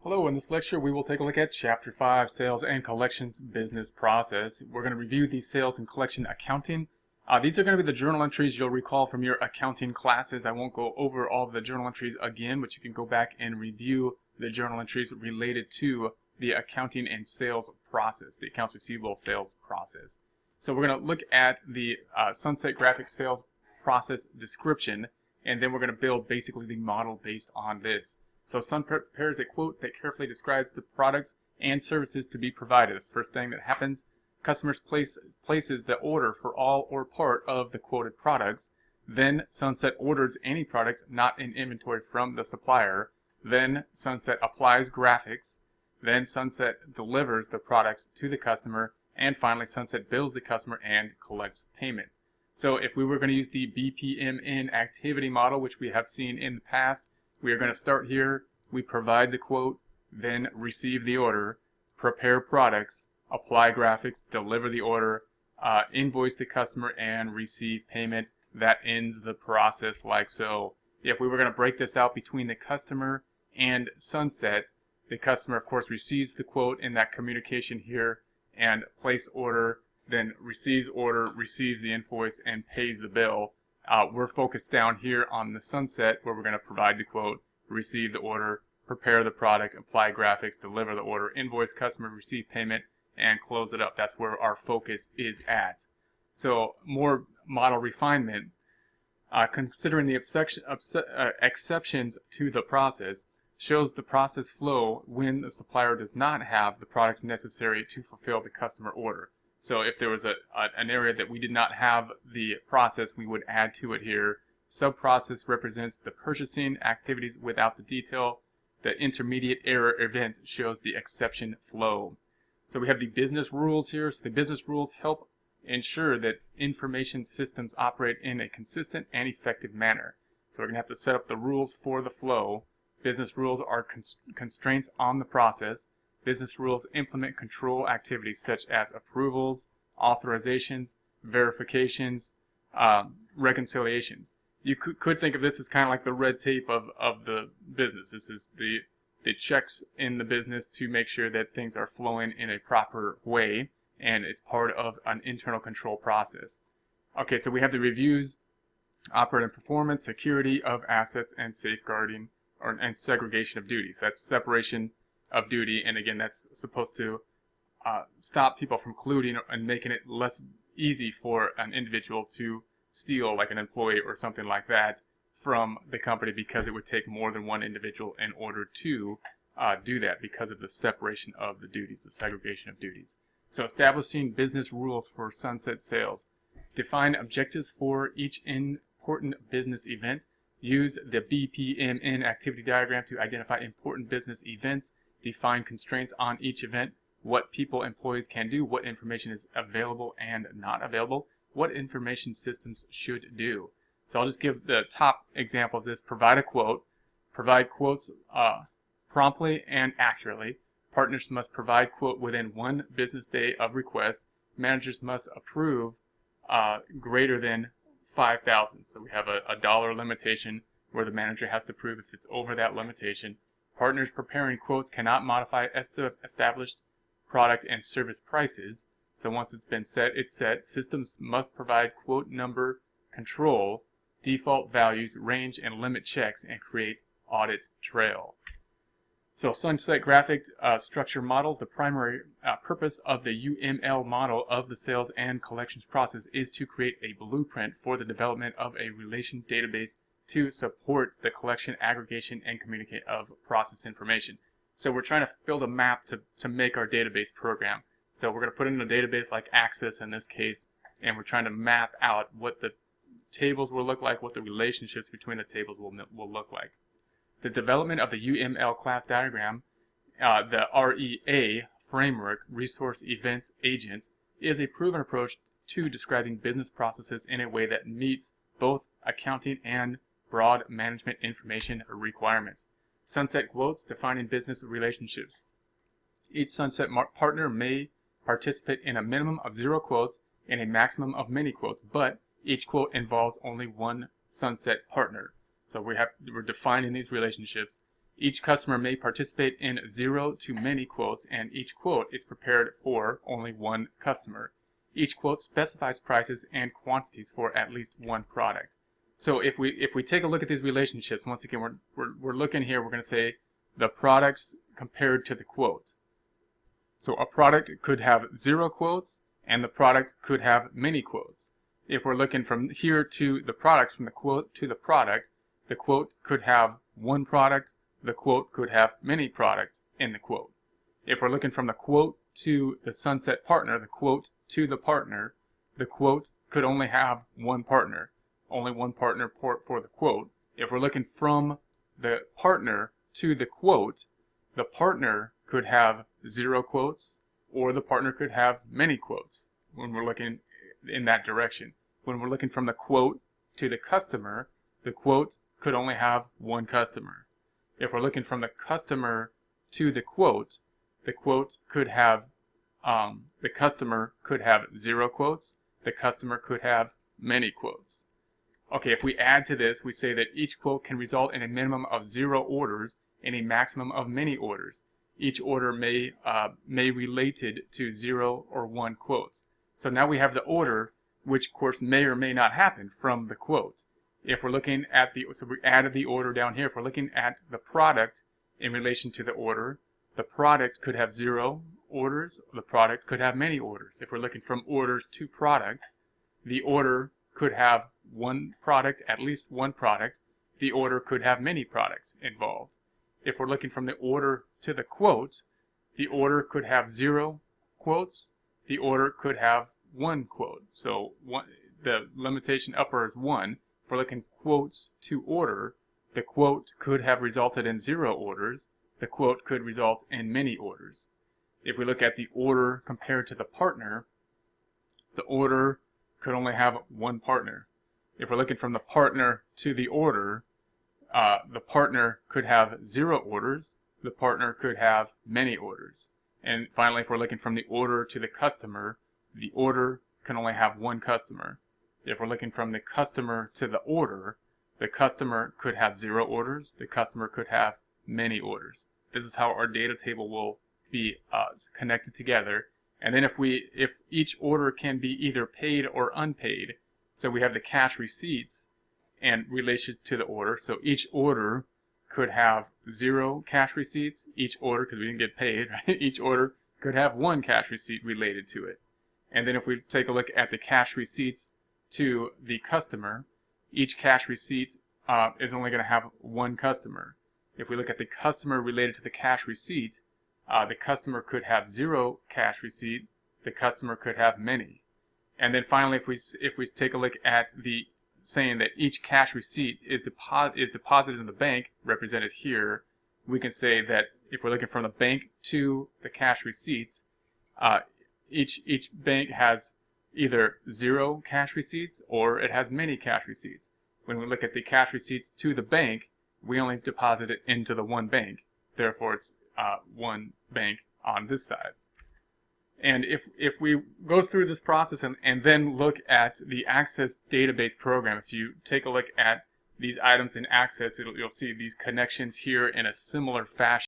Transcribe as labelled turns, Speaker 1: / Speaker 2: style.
Speaker 1: Hello, in this lecture we will take a look at Chapter 5, Sales and Collections Business Process. We're going to review the sales and collection accounting. These are going to be the journal entries you'll recall from your accounting classes. I won't go over all of the journal entries again, but you can go back and review the journal entries related to the accounting and sales process, the accounts receivable sales process. So we're going to look at the Sunset Graphics sales process description, and then we're going to build basically the model based on this. So Sun prepares a quote that carefully describes the products and services to be provided. That's the first thing that happens. Customers places the order for all or part of the quoted products. Then Sunset orders any products not in inventory from the supplier. Then Sunset applies graphics. Then Sunset delivers the products to the customer. And finally, Sunset bills the customer and collects payment. So if we were going to use the BPMN activity model, which we have seen in the past, we are going to start here. We provide the quote, then receive the order, prepare products, apply graphics, deliver the order, invoice the customer, and receive payment. That ends the process like so. If we were going to break this out between the customer and Sunset, the customer, of course, receives the quote in that communication here and place order, then receives order, receives the invoice, and pays the bill. We're focused down here on the Sunset, where we're going to provide the quote, receive the order, prepare the product, apply graphics, deliver the order, invoice customer, receive payment, and close it up. That's where our focus is at. So more model refinement, considering the exceptions to the process, shows the process flow when the supplier does not have the products necessary to fulfill the customer order. So if there was an area that we did not have the process, we would add to it here. Sub-process represents the purchasing activities without the detail. The intermediate error event shows the exception flow. So we have the business rules here. So the business rules help ensure that information systems operate in a consistent and effective manner. So we're going to have to set up the rules for the flow. Business rules are constraints on the process. Business rules implement control activities such as approvals, authorizations, verifications, reconciliations. You could think of this as kind of like the red tape of the business. This is the checks in the business to make sure that things are flowing in a proper way, and it's part of an internal control process. Okay, so we have the reviews, operating performance, security of assets, and safeguarding and segregation of duties. That's separation of duty, and again, that's supposed to stop people from colluding and making it less easy for an individual to steal, like an employee or something like that, from the company, because it would take more than one individual in order to do that because of the separation of the duties, the segregation of duties. So establishing business rules for Sunset Sales. Define objectives for each important business event. Use the BPMN activity diagram to identify important business events. Define constraints on each event. What people, employees can do. What information is available and not available. What information systems should do. So I'll just give the top example of this. Provide a quote. Provide quotes promptly and accurately. Partners must provide quote within 1 business day of request. Managers must approve greater than 5,000. So we have a dollar limitation where the manager has to prove if it's over that limitation. Partners preparing quotes cannot modify established product and service prices. So once it's been set, it's set. Systems must provide quote number, control, default values, range, and limit checks, and create audit trail. So Sunset Graphic structure models. The primary purpose of the UML model of the sales and collections process is to create a blueprint for the development of a relation database to support the collection, aggregation, and communicate of process information. So we're trying to build a map to make our database program. So we're going to put in a database like Access in this case, and we're trying to map out what the tables will look like, what the relationships between the tables will look like. The development of the UML class diagram, the REA framework, Resource Events Agents, is a proven approach to describing business processes in a way that meets both accounting and broad management information requirements. Sunset quotes, defining business relationships. Each Sunset partner may participate in a minimum of 0 quotes and a maximum of many quotes, but each quote involves only one Sunset partner. So we're defining these relationships, Each customer may participate in 0 to many quotes, and each quote is prepared for only one customer. Each quote specifies prices and quantities for at least one product. So if we take a look at these relationships, once again, we're looking here, we're going to say the products compared to the quote. So a product could have 0 quotes, and the product could have many quotes. If we're looking from here to the products, from the quote to the product could have one product, the quote could have many products in the quote. If we're looking from the quote to the sunset partner, the quote to the partner, the quote could only have one partner for the quote. If we're looking from the partner to the quote, the partner could have 0 quotes, or the partner could have many quotes when we're looking in that direction. When we're looking from the quote to the customer, the quote could only have one customer. If we're looking from the customer to the quote could have, the customer could have 0 quotes, the customer could have many quotes. Okay, if we add to this, we say that each quote can result in a minimum of 0 orders and a maximum of many orders. Each order may related to 0 or 1 quotes. So now we have the order, which of course may or may not happen from the quote. If we're looking at so we added the order down here. If we're looking at the product in relation to the order, the product could have 0 orders, the product could have many orders. If we're looking from orders to product, the order could have one product, at least one product. The order could have many products involved. If we're looking from the order to the quote, the order could have 0 quotes, the order could have 1 quote. So the limitation upper is 1. If we're looking quotes to order, the quote could have resulted in 0 orders, the quote could result in many orders. If we look at the order compared to the partner, the order could only have one partner. If we're looking from the partner to the order, the partner could have 0 orders, the partner could have many orders. And finally, if we're looking from the order to the customer, the order can only have one customer. If we're looking from the customer to the order, the customer could have 0 orders, the customer could have many orders. This is how our data table will be connected together. And then if each order can be either paid or unpaid, so we have the cash receipts and relation to the order. So each order could have 0 cash receipts. Each order, because we didn't get paid, right? Each order could have 1 cash receipt related to it. And then if we take a look at the cash receipts to the customer, each cash receipt is only going to have 1 customer. If we look at the customer related to the cash receipt, the customer could have 0 cash receipt, the customer could have many. And then finally, if we take a look at the saying that each cash receipt is deposited in the bank, represented here, we can say that if we're looking from the bank to the cash receipts, each bank has either 0 cash receipts or it has many cash receipts. When we look at the cash receipts to the bank, we only deposit it into the one bank. Therefore, it's one bank on this side. And if we go through this process and then look at the Access database program, if you take a look at these items in Access, you'll see these connections here in a similar fashion.